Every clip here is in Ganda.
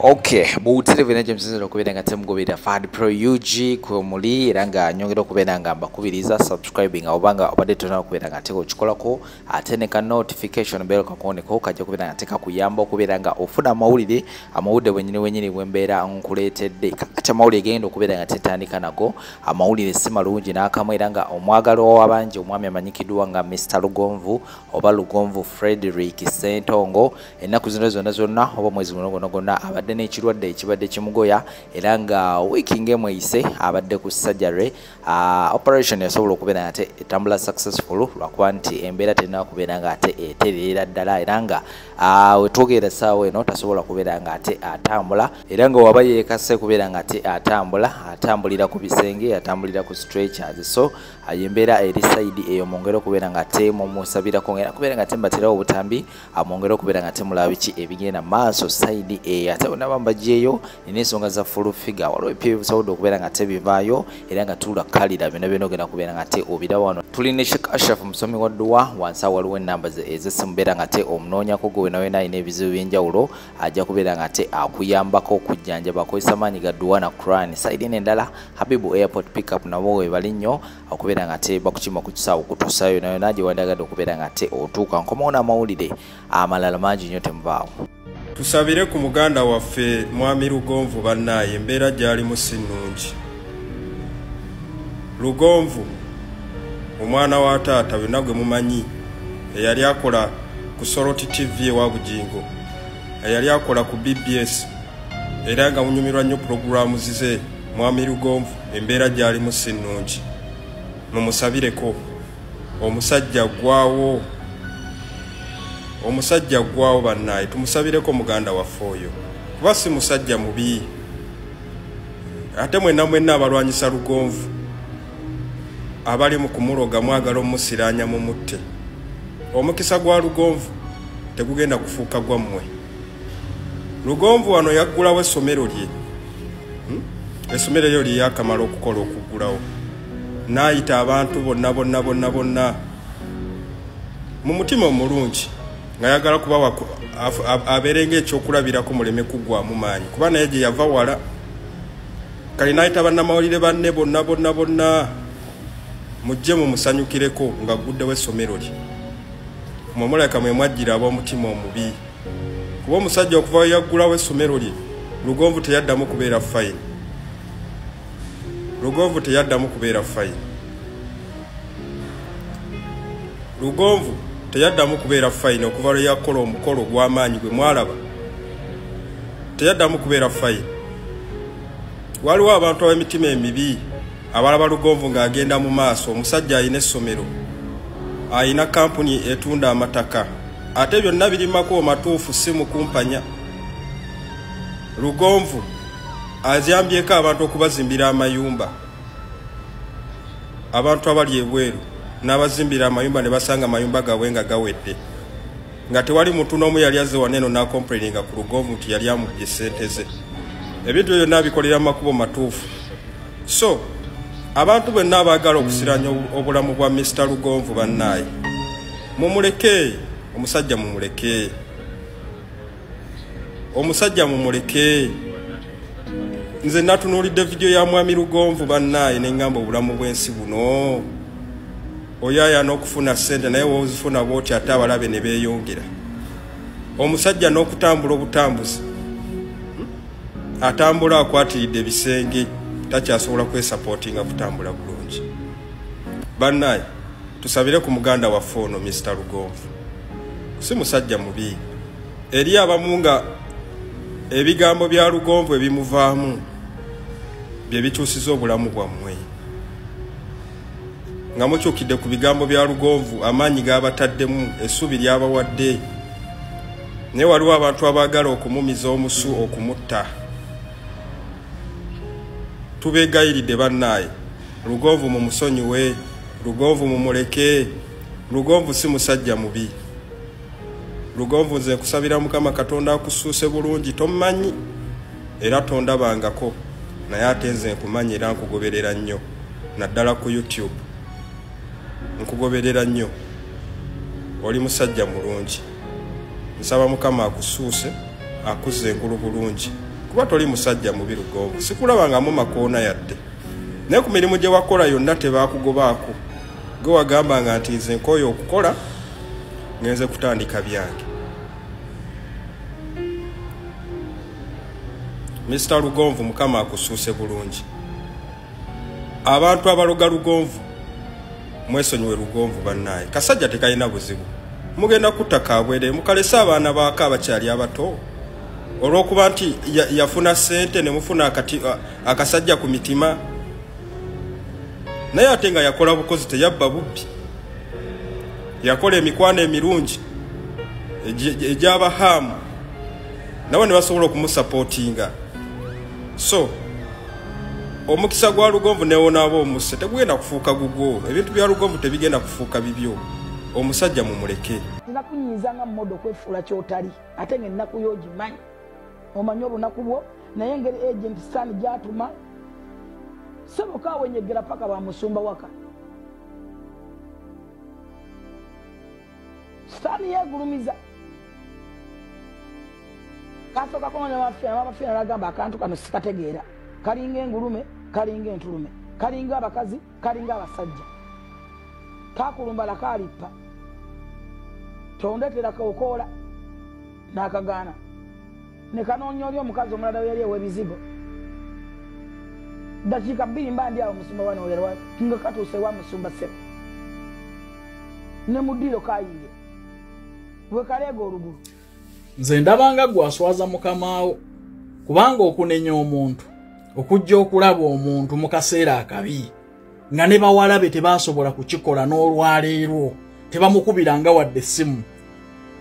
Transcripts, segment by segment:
Okay, buutire bina James okubera nga temugobera Fad Pro UG ku muli era nga nyongera okubera nga mbakubiriza subscribing obanga obadde tona okubera nga teko kikolako ate ne ka notification bell kakoneko kajja kubera nga teka kuyamba okubera nga ofuna amawulire wenyini bwembeera nkuleetedde kati amawulire genda okubera nga tetandika nago amawulire si malungi n'akamu era nga omwagalo w'abangi omwami amanyikidwa nga Mr. Lugonvu oba Lugonvu Frederick Sentongo ennaku zino zonna oba mwezi guno gonna abadde n'ekirwadde ekibadde kimugoya era nga weeki ng'emu eyise abadde ku surgery operation yasobola okubeera nga ate etambula successful lwakuba nti embeera terina kubeera nga ate etereera ddala era nga wetwogera essaawa eno tasobola kubeera nga ate atambula era nga waba yeekase kubeera nga ate atambulira ku bisenge atambulira ku stretchers so embeera eri side eyo mwongere okubeera nga ate mumusabirako ngera kubeera nga ate mbaterawo obutambi mwongere okubeera nga ate mulaba biki ebigenda maaso side eyo ate nabambajeyo n'ensonga za full figure waliwo ebyo bisobodde okubeera nga ate bivaayo era nga tulakalira byonna ogenda kubeera nga ate obira wano tulina Sheikh Ashraf musomi wa dduwa wansi waliwo ennamba ez'essimu beera nga ate omunoonyako gwe wena alina ebizibu by'enjawulo ajja kubeera nga ate akuyambako okujjanjaba akozesa maanyi ga dduwa na Quran side n'endala Habibu Airport pickup nabo we bali nnyo okubeera nga ate bakukima ku kisaawo kutuusayo yonna gye wandagadde okubeera nga ate otuuka nkomawo n'amawulire amalala mangi nnyo temuvaawo. Tusabire ku muganda waffe mwami Lugonvu bannaye embeera gy'alimu si nnungi. Lugonvu omwana wa taata byonna gwe mumanyi eyali akola ku Soroti TV ewa Bugingo eyali akola ku BBS era nga munyumirwa nnyo puroguramu zize mwami Lugonvu embeera gy'alimu si nnungi. Mumusabireko omusajja gwawo bannaye tumusabireko muganda waffe oyo kuba si musajja mubi ate mwenna abalwanyisa Lugonvu abali mu kumuloga mwagala omusiraanya mu mutte omukisa gwa Lugonvu tegugenda kufuuka gwammwe. Lugonvu wano yaggulawo essomero lye essomero eryo lyakamala okukola okuggulawo n'ayita abantu bonna mu mutima omulungi nga yagala kubawa abeerenga ekyokulabirako muleme kuggwamu maanyi kuba naye gye yava wala kali n'ayita bannamawulire banne bonna mujje mumusanyukireko nga guddewo essomero lye mumuleka mwe mwajjira ab'omutima omubi kuba omusajja okuva we yaggulawo essomero lye Lugonvu teyaddamu kubeera fayini. Lugonvu teyaddamu kubeera fayini. Lugonvu teyaddamu kubeera fayini okuva lwe yakola omukolo gw'amaanyi gwe mwalaba teyaddamu kubeera fayini. Waliwo abantu ab'emitima emibi abalaba Lugonvu ng'agenda mu maaso omusajja alina essomero alina kampuni etunda amataka ate byonna birimako matuufu si mukumpanya. Lugonvu azambyeko abantu okubazimbira amayumba abantu abali ebweru n'abazimbira amayumba ne basanga amayumba gaabwe nga gawedde nga tewali muntu n'omu yali azze waneno n'akomplaininga ku Lugonvu nti yali amubye ssente ze. Ebintu ebyo n'abikolera mu makubo matuufu. So abantu bonna abaagala okusiranya obulamu bwa Mr. Lugonvu bannaye mumuleke omusajja mumuleke nze natunuulidde vidiyo ya mwami Lugonvu bannaye neŋŋamba obulamu bw'ensi buno oyaya n'okufuna ssente naye woozifuna bw'oti ate abalabe ne beeyongera. Omusajja n'okutambula obutambuzi atambula akwatiridde ebisenge takyasobola kwesapootinga kutambula bulungi. Bannaye tusabire ku muganda waffe ono Mr. Lugonvu si musajja mubi eri abamu nga ebigambo bya Lugonvu ebimuvaamu bye bikyusiza obulamu bwammwe nga mukyukidde ku bigambo bya Lugonvu amaanyi g'abataddemu essuubi ly'abawadde naye waliwo abantu abaagala okumumiza omusu okumutta. Tubeegayiridde bannaye Lugonvu mumusonyiwe Lugonvu mumuleke. Lugonvu si musajja mubi. Lugonvu nze nkusabira Mukama Katonda akusuuse bulungi tomumanyi era tondabangako naye ate nze nkumanyi era nkugoberera nnyo naddala ku YouTube nkugoberera nnyo oli musajja mulungi nsaba Mukama akusuuse akuzze engulu bulungi kuba toli musajja mubi Lugonvu sikulabangamu makoona yadde naye ku mirimu gye wakola yonna tebaakugobaako gwe wagambanga nti nze nkooye okukola ngenze kutandika byange. Mr. Lugonvu Mukama akusuuse bulungi abantu abaloga Lugonvu mwesonyiwe Lugonvu bannaye kasajja tekalina buzibu mugenda kutaka bwere mukalesa abaana baaka abakyali abato olw'okuba nti yafuna sente ne mufuna akasajja ku mitima naye ate nga yakola bukozi teyabba bubbi yakola emikwano emirungi egy'abahamu nawe ne basobola okumusapootinga. So omukisa gwa Lugonvu newona abo omuse tegenda kufuuka gugwo ebintu bya Lugonvu tebigenda kufuuka bibyo omusajja mumuleke. Nakunyizanga mmodo kwefuula kyotali ate ng'ennaku y'ogimanyi omanyi olunaku bwo naye engeri agent Stan gy'atuma sebuka wenyegera paka ba musumba waka Stan yegulumiza kasoka konya mafia nagamba akantu kano sikategeera kalinga engulume kalinga entulume kalinga abakazi kalinga abasajja kakulumbala kalipa tondetera kaokola nakagana ne kanonyo oli omukazi omulala yali ewebizigo dakika 2 mbandi awo musumba wana oyerwa kinga katuse wa musumba se ne mudiro kayinge we kalego olugulu nze ndabanga gwaswaza mukamaawo kubanga okunenya omuntu okujja okulaba omuntu mu kaseera akabi nga ne bawalabe tebasobola kukikola n'olwaleero tebamukubiranga wadde essimu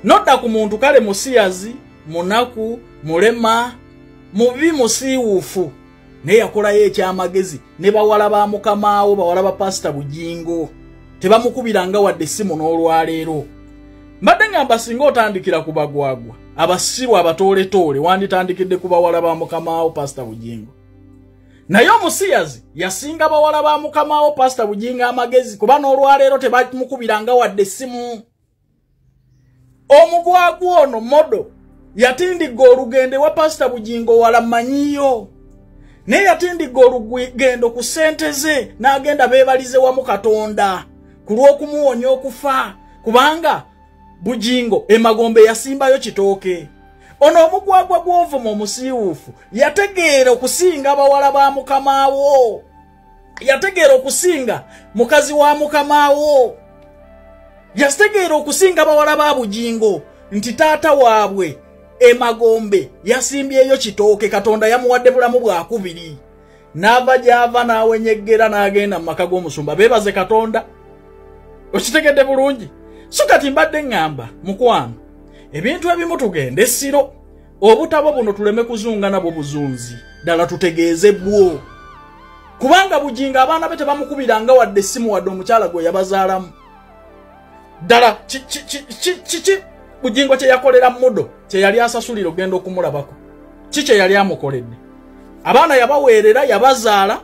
nodda ku muntu kale musiyazi munaku mulema mubi musiiwuufu naye yakolayo ekyamagezi ne bawala ba mukamaawo bawala ba Pastor Bugingo tebamukubiranga wadde essimu n'olwaleero. Mbadde ngamba singa otandikira ku bagwagwa abasiru abatooletoole wanditandikidde ku bawala ba mukamaawo Pastor Bugingo naye omusiyazi yasinga bawala ba mukamaawo Pastor Bugingo amagezi kuba n'olwaleero tebamukubiranga wadde essimu. Omugwagwa ono modo yatindigga olugende wa Pastor Bugingo wala manyiyo naye yatindigga olugendo ku ssente ze n'agenda beebalize wamu Katonda ku lw'okumuwonya okufa kubanga Bugingo emagombe yasimbayo kitooke. Ono omugwagwa gw'ovuma omusiiwuufu yategeera okusinga bawala ba mukamaawo yategeera okusinga mukazi wa mukamaawo yategeera okusinga bawala ba Bugingo nti taata waabwe emagombe yasimbyeyo kitooke Katonda yamuwadde bulamu bwakubiri n'ava gy'ava n'awenyeggera n'agenda mu maka g'omusumba beebaze Katonda. Okitegedde bulungi so kati mbadde ngamba mukwano ebintu ebimu tugende essiro obutabo buno tuleme kuzunga nabo buzunzi ddala tutegeeze bwo kubanga Bugingo abaana be tebamukubiranga wadde essimu wadde omukyala gwe yabazaalamu ddala ki Bugingo kye yakolera mudo kye yali asasulira ogenda okumulabako kye yali amukoledde abaana yabaweerera yabazaala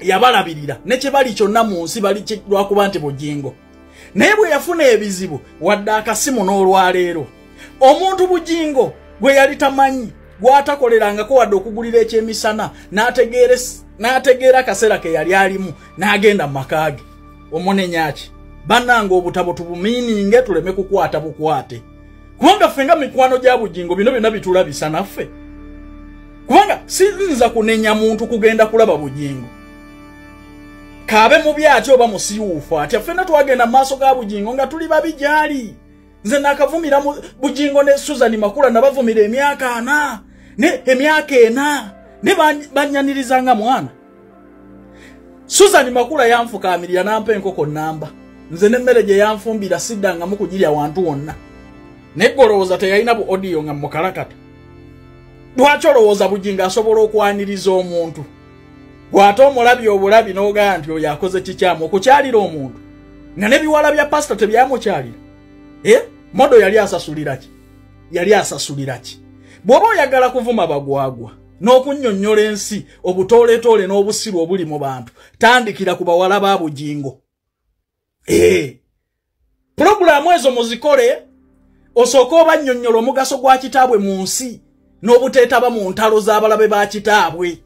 yabalabirira ne kye bali kyonna mu nsi bali lwakuba nti Bugingo naye bwe yafuna ebizibu wadde akasimu n'olwaleero omuntu Bugingo gwe yali tamanyi gwatakolerangako wadde okugulira ekyemisana n'ategeera akaseera ke yali alimu n'agenda mu maka ge omunenyaki bannanga obutabo tubumiininge tuleme kukwata bukwate kubanga ffe nga mikwano gya Bugingo bino byonna bitulabisa naffe kubanga sinza kunenya muntu kugenda kulaba Bugingo kabe mubi ati oba musiiwuufu ati ffenna twagenda mu maaso ga Bugingo nga tuli babi gyali nze nakavumira Bugingo ne Susan Makula nabavumira emyaka 4 ne emyaka 4 ne banyanirizanga mwana Susan Makula yanfukaamirira nampa enkoko namba nze n'emmere gye yanfumbira siddanga mu kugirya wantu wonna ne golowooza teyalina bu audio nga mukalakata lwaki olowooza Bugingo asobola okwaniriza omuntu gwate omulabi obulabi n'ogamba nti oyo akoze kikyamu okukyalira omuntu nga n'ebiwala bya pastor tebyamukyalira modo yali asasulira ki bw'oba oyagala kuvuma bagwagwa n'okunnyonnyola ensi obutooleetoole n'obusiru obuli mu bantu tandikira ku bawala ba Bugingo. Pulogulaamu ezo muzikole osooka obannyonnyola omugaso gwa kitaabwe mu nsi n'obuteetaba mu ntalo z'abalabe ba kitaabwe.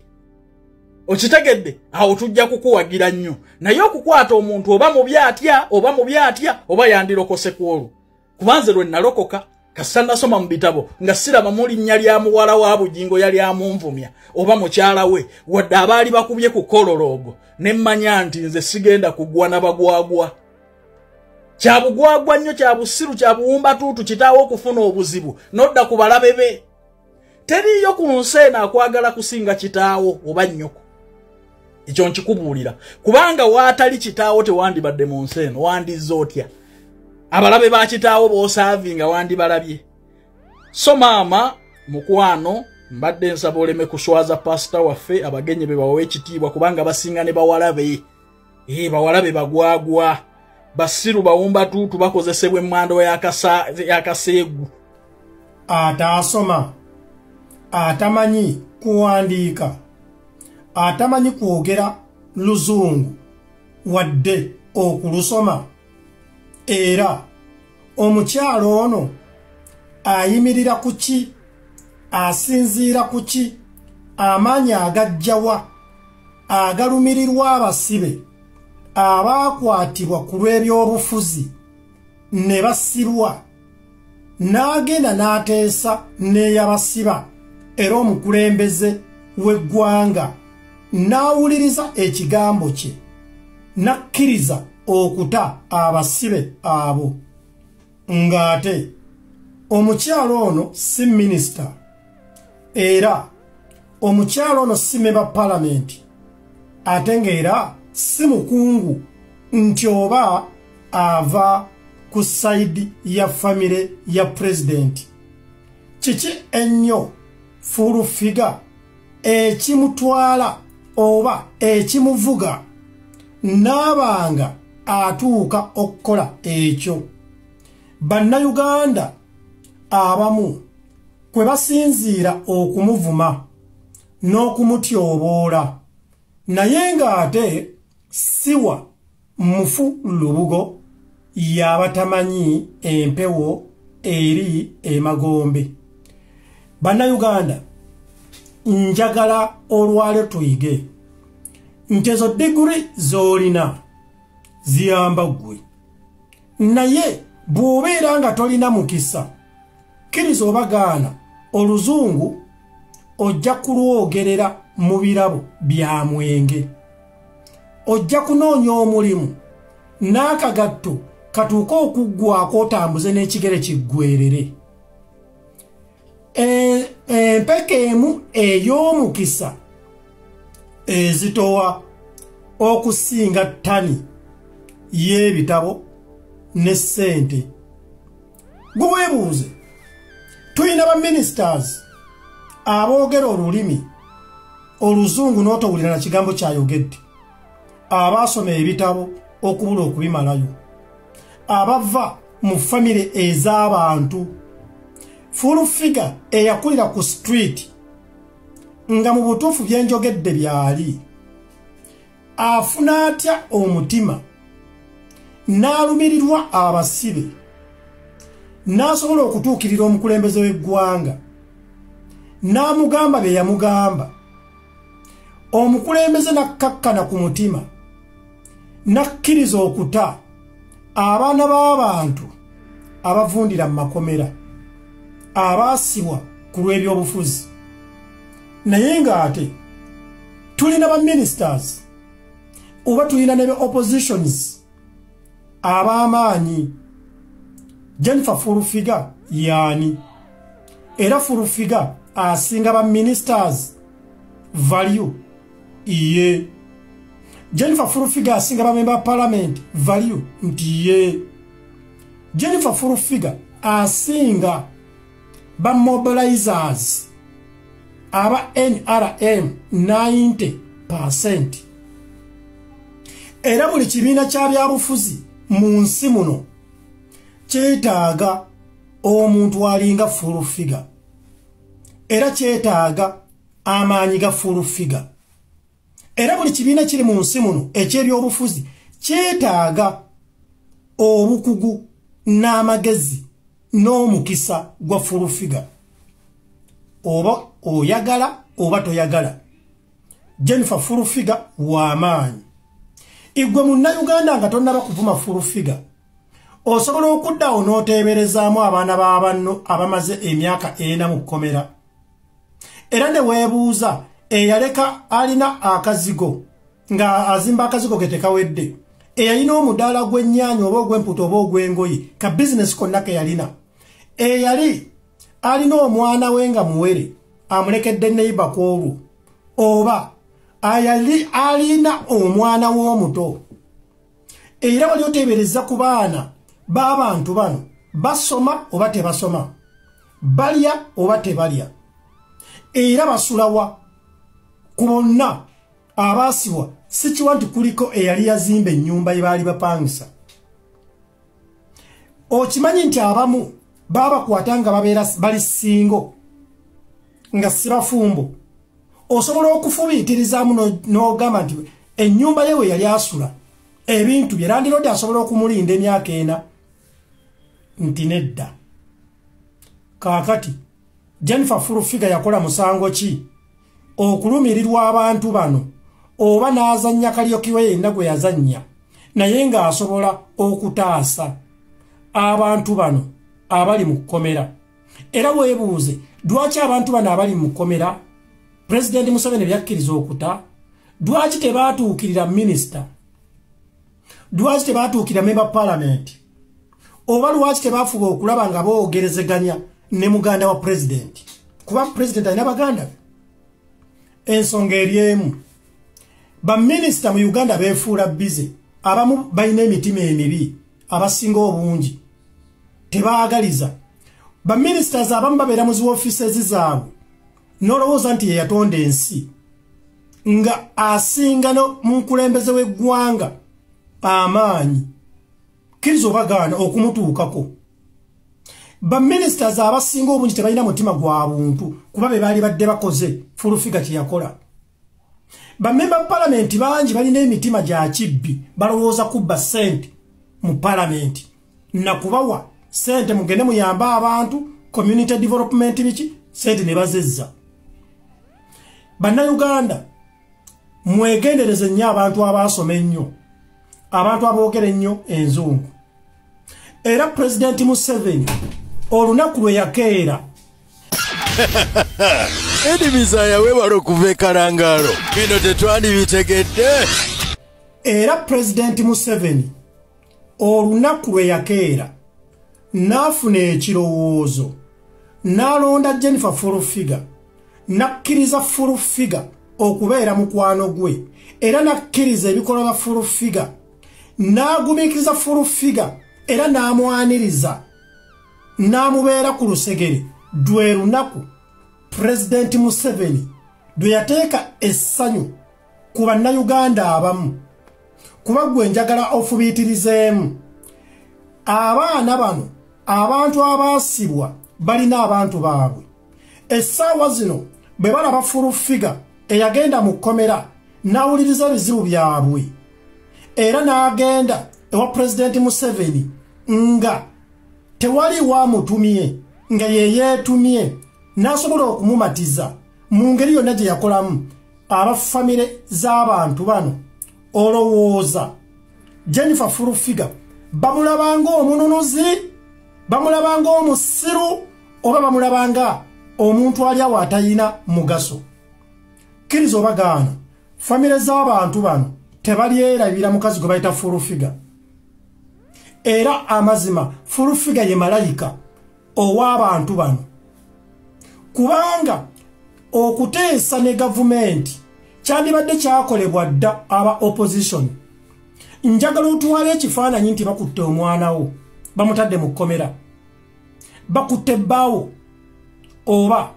Okitegedde awo tujja kukuwagira nnyo naye okukwata omuntu oba mu byatya oba yandirokose ku olwo kubanze lwe nalokoka kasita nasoma mu bitabo nga siraba mu linnya lya muwala wa Bugingo yali amunvumya oba mukyala we wadde abaali bakubye ku kolologo ne mmanya nti nze sigenda kugwa na bagwagwa. Kyabugwagwa nnyo kyabusiru kyabuwumba tuutu kitaawo okufuna obuzibu nodda ku balabe be. Teriyo ku nsi eno akwagala kusinga kitaawo oba nnyoko. Ekyo nkikubuulira kubanga waatali kitaawo tewandibadde mu nsi eno wandizza otya. Abalabe ba kitaawo b'osaavinga wandibalabye. So maama mukwano mbadde nsaba oleme kuswaza pasita waffe abagenyi be bawe ekitiibwa kubanga basinga ne bawalabe. Bawalabe bagwagwa. Basiru bawumba tuutu bakozesebwa emmando y'akaseegu. Ataasoma, atamanyi kuwandiika, atamanyi kwogera Luzungu wadde okulusoma. Era omukyalo ono ayimirira ku ki, asinziira ku ki, amaanyi agajjawa, agalumirirwa abasibe abaakwatibwa ku lw'ebyobufuzi ne basirwa, n'agenda n'ateesa n'eyabasiba era omukulembeze w'eggwanga n'awuliriza ekigambo kye n'akkiriza okuta abasibe abo. Ng'ate omukyalo ono si minisita era omukyalo ono si memba palamenti ate ng'era si mukungu nti oba ava ku sayidi ya famire ya pulezidenti. Kiki ennyo Furufiga ekimutwala oba ekimuvuga n'abanga atuuka okukola ekyo? Bannayuganda abamu kwe basinziira okumuvuma n'okumutyoboola naye ng'ate siwa mufu lubugo y'abatamanyi empewo eri emagombe. Bannayuganda njagala olwale tuyige nti ezo diguri z'olina ziyamba ggwe naye bw'obeera nga tolina mukisa kkiriza obagaana oluzungu ojja kulwogerera mu birabo bya mwenge, ojja kunoonya omulimu n'akagatto katuuka okuggwako otambuze n'ekigere kiggwerere. Empeka emu ey'omukisa ezitowa okusinga ttani y'ebitabo ne ssente. Gwe weebuuze, tulina baministers aboogera olulimi oluzungu n'otowulira na kigambo kyayogedde, abaasoma ebitabo okubula okubimalayo, abava mu famire ez'abantu. Furufiga eyakulira ku street nga mu butuufu byenjogedde byali, afuna atya omutima n'alumirirwa abasibe n'asobola okutuukirira omukulembeze w'eggwanga n'amugamba bye yamugamba. Omukulembeze n'akkakkana ku mutima n'akkiriza okuta abaana b'abantu abavundira mu makomera, abaasibwa ku lw'ebyobufuzi. Naye ng'ate tulina ba ministers oba tulina ne oppositions ab'amaanyi. Jennifer Furufiga yaani? Era Furufiga asinga ba ministers value iye. Jennifer Furufiga asinga ba member parliament value nti ye. Jennifer Furufiga asinga ba mobilizers aba NRM 90%. Era buli kibiina kya byabufuzi mu nsi muno kyetaaga omuntu alinga Furufiga, era kyetaaga amaanyi ga full figure. Era buli kibiina kiri mu nsi muno eky'ebyobufuzi kyetaaga obukugu n'amagezi n'omukisa gwa full figure. Oba oyagala oba toyagala. Jennifer full figure w'amaanyi. Igwe munnayuganda nga tonnaba kuvuma full figure. Osobola okuddawo n'oteeberezaamu abaana b'abanno abamaze emyaka 4 mu kkomera. Era ne weebuuza eyaleka alina akazigo nga azimba akazigo ke tekawedde. Eyalina omudaala gw'ennyaanya oba ogw'emputa oba ogw'engoye ka bizinesi konna ke yalina. Eyali alina omwana we nga muwere amulekedde neiba kwolwo. Oba ayali alina omwana w'omuto. Era wali oteebereza ku baana b'abantu bano basoma oba tebasoma, balya oba tebalya. Era basulawa ku bonna abaasibwa si kiwa nti kuliko eyali yazimba ennyumba ye baali bapangisa. Okimanyi nti abamu babakwata nga babeera bali singo nga si bafumbo. Osobola okufubiitirizaamu n'ogamba nti ennyumba ye we yali asula ebintu bye landiroodi asobola okumulinda emyaka 4 nti nedda. Kaakati Jennifer full figure yakola musango ki okulumirirwa abantu bano oba n'azannya Kariuki we yenna gwe yazannya naye ng'asobola okutaasa abantu bano abali mu kkomera. Era weebuuze lwaki abantu bano abali mu kkomera President Museveni byakkiriza okuta? Lwaki tebaatuukirira minisita? Lwaki tebaatuukirira member parliament? Oba lwaki tebaafuba okulaba nga boogerezeganya ne muganda wa president? Kuba president alina baganda be. Ensonga eri emu. Baminisita mu Uganda beefuula bize. Abamu balina emitima emibi, abasinga obungi tebaagaliza. Baminisita abamu babeera mu zi offices zaabwe n'olowooza nti ye yatonda ensi nga asinga no mu nkulembeze w'eggwanga amaanyi kkiriza obagaana okumutuukako. Baminisita abasinga obungi tebalina mutima gwa buntu kuba be baali badde bakoze full figure kye yakola. Bamemba parliament bangi balina emitima gya kibbi, balowooza kubba ssente mu parliament na kubawa ssente mugende muyamba abantu community development biki ssente ne bazezza. Bannayuganda mwegendereze nnyo abantu abaasoma ennyo, abantu aboogera ennyo enzungu. Era President Museveni olunaku lwe yakeera edibizaya webalo kuva ekalangalo bino tetwandibitegedde. Era President Museveni olunaku lwe yakeera n'afuna ekirowoozo n'alonda Jennifer full figure n'akkiriza full figure okubeera mukwano gwe era n'akkiriza ebikolwa bya full figure n'agumiikiriza full figure era n'amwaniriza n'amubeera ku lusegere. Dwe lunaku President Museveni dwe yateeka essanyu ku bannayuganda abamu kuba gwe njagala ofubiitirizeemu. Abaana bano abantu abaasibwa balina abantu baabwe. Essaawa zino bwe balaba full figure eyagenda mu kkomera n'awuliriza ebizibu byabwe era n'agenda ewa President Museveni nga tewali waamutumye nga ye yeetumye n'asobola okumumatiza mu ngeri yonna gye yakolamu abafamire z'abantu bano. Olowooza Jennifer full figure bamulabanga omununuzi, bamulabanga omusiru oba bamulabanga omuntu ali awo atayina mugaso? Kkiriza obagaana famire z'abantu bano tebalyerabira mukazi gwe bayita full figure. Era amazima full figure ye malayika ow'abantu bano, kubanga okuteesa ne gavumenti kyandibadde kyakolebwa dda aba opposition. Njagala otuwala ekifaananyi nti bakutte omwana wo bamutadde mu kkomera, bakutte bbaawo oba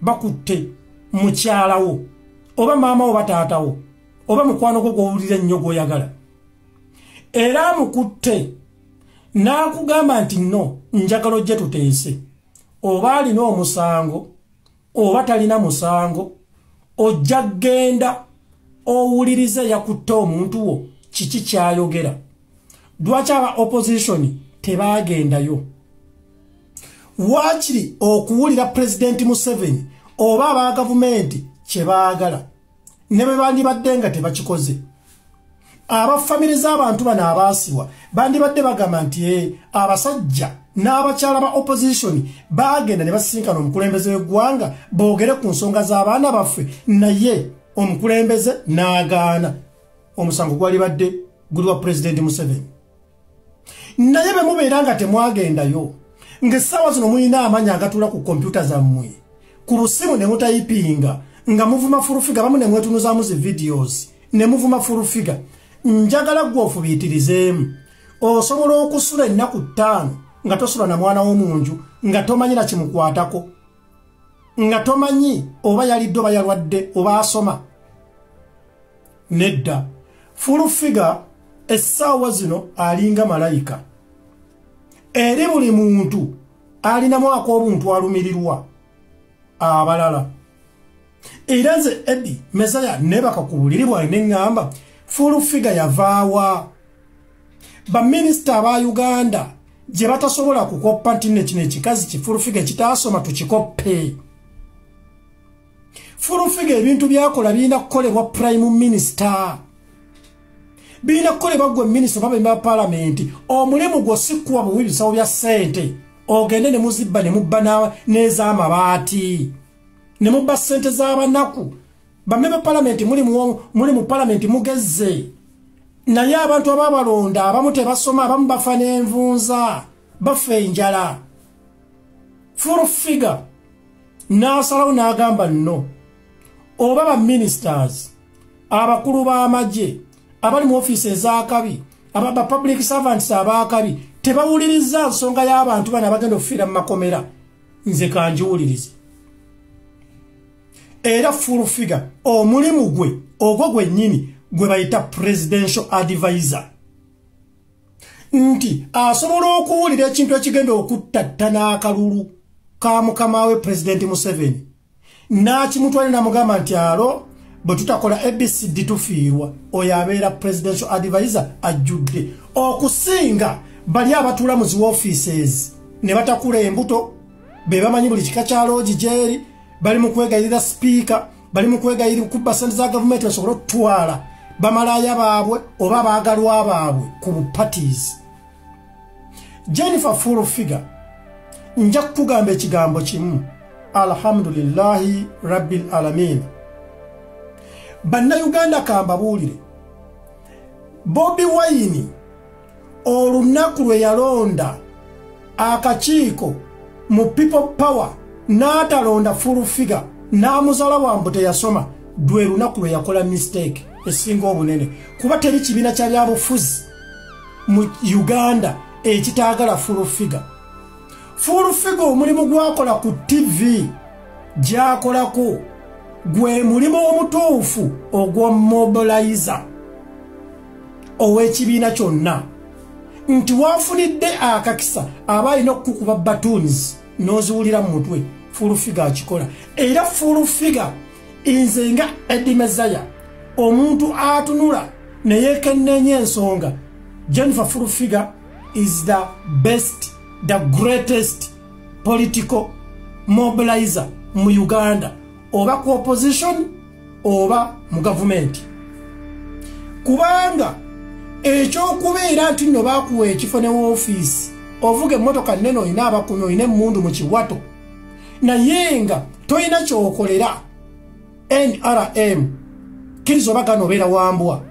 bakutte mukyala wo oba maama wo bataata wo oba mukwano gwo gw'owulira ennyo gw'oyagala, era amukutte n'akugamba nti no njagala ojje tuteese, oba alina omusango oba talina musango ojja genda owulirize yakutte omuntu wo kiki kyayogera. Lwaki aba opposition tebaagendayo? Waakiri okuwulira President Museveni oba aba gavumenti kye baagala ne bwe bandibadde nga tebakikoze. Abafamire z'abantu bano abaasibwa bandibadde bagamba nti abasajja n'abakyala ba opposition baagenda ne basisinkana omukulembeze w'eggwanga boogere ku nsonga z'abaana baffe, naye omukulembeze n'agaana. Omusango gwali badde guli wa President Museveni. Naye bwe mubeera nga temwagendayo, ng'essaawa zino mulina amanya agatuula ku kompyuta zammwe, ku lusimu ne mutayipinga nga muvuma furufiga, bamu ne mwetunuzaamu zi videos ne muvuma furufiga, njagala gwe ofubiitirizeemu. Osobola okusula ennaku 5 nga tosula na mwana w'omunju nga tomanyi na kimukwatako, nga tomanyi oba yalidde oba yalwadde oba asoma. Nedda, furufiga essaawa zino alinga malayika. Eri buli muntu alinamu ak'obuntu alumirirwa abalala. Era nze Eddie Mesaya nebaka ku buliri bwange ne ŋŋamba furufiga yavaawa. Baminisita aba Uganda gye batasobola kukoppa nti ne kino ekikazi kifurufiga ekitaasoma tukikoppe. Furufiga ebintu byakola birina kukolebwa Prime Minister, birina kukolebwa gwe minisita oba bemba palamenti. Omulimu gwo si kuwa buwi bisawo bya ssente ogende ne muzibba ne mubba n'ez'amabaati ne mubba ssente z'abanaku. Bamebe palamenti muli mu palamenti mugezze, naye abantu ababalonda abamu tebasoma, abamu bafa n'envunza, bafa enjala. Furufiga n'asalawo n'agamba nno, oba ba ministers, abakulu b'amagye abali mu ofiisi ez'akabi, aba public servants ab'akabi tebawuliriza nsonga y'abantu bano abagenda okufiira mu makomera. Nze kanjiwulirize. Era furufiga omulimu gwe ogwo gwennyini gwe bayita presidential advisor, nti asobola okuwulira ekintu ekigenda okuttatta n'akalulu ka mukama we President Museveni n'akimutwale n'amugamba nti alo bwe tutakola ABCD tufiirwa. Oyo abeera presidential advisor ajjudde okusinga bali abatuula mu zi offices ne batakula embuto, be bamanyi buli kika kya loogi gyeri, bali mu kwegayirira speaker, bali mu kwegayirira kubba ssente za gavumenti basobole okutwala bamalaya baabwe oba baagalwa baabwe ku parties. Jennifer Furufiga nja kukugamba ekigambo kimu, alhamdulillahi rabbil alamin. Bannayuganda kambabuulire, Bobi Wine olunaku lwe yalonda akakiiko mu people power n'atalonda Furufiga n'amuzala wambu teyasoma, dwe lunaku lwe yakola mistake esinga obunene, kuba teri kibiina kya byabufuzi mu Uganda ekitaagala Furufiga. Furufiga omulimu gwakola ku TV gyakolako gwe mulimu omutuufu ogw'omobilizer ow'ekibiina kyonna, nti wafunidde akakisa aba alina okukuba batunes n'oziwulira mu mutwe. Furufiga akikola. Era Furufiga nze nga Eddie Mesaya omuntu atunula ne yeekennenya ensonga, Jennifer Furufiga is the best, the greatest political mobilizer mu Uganda, oba ku opposition oba mu government. Kubanga ekyokubeera nti nno baakuwa ekifo ne woofiisi ovuga emmotoka nnene olina abakuumi olina emmundu mu kiwato, naye nga tolina kyokolera NRM kkiriza oba gano obeera wambwa.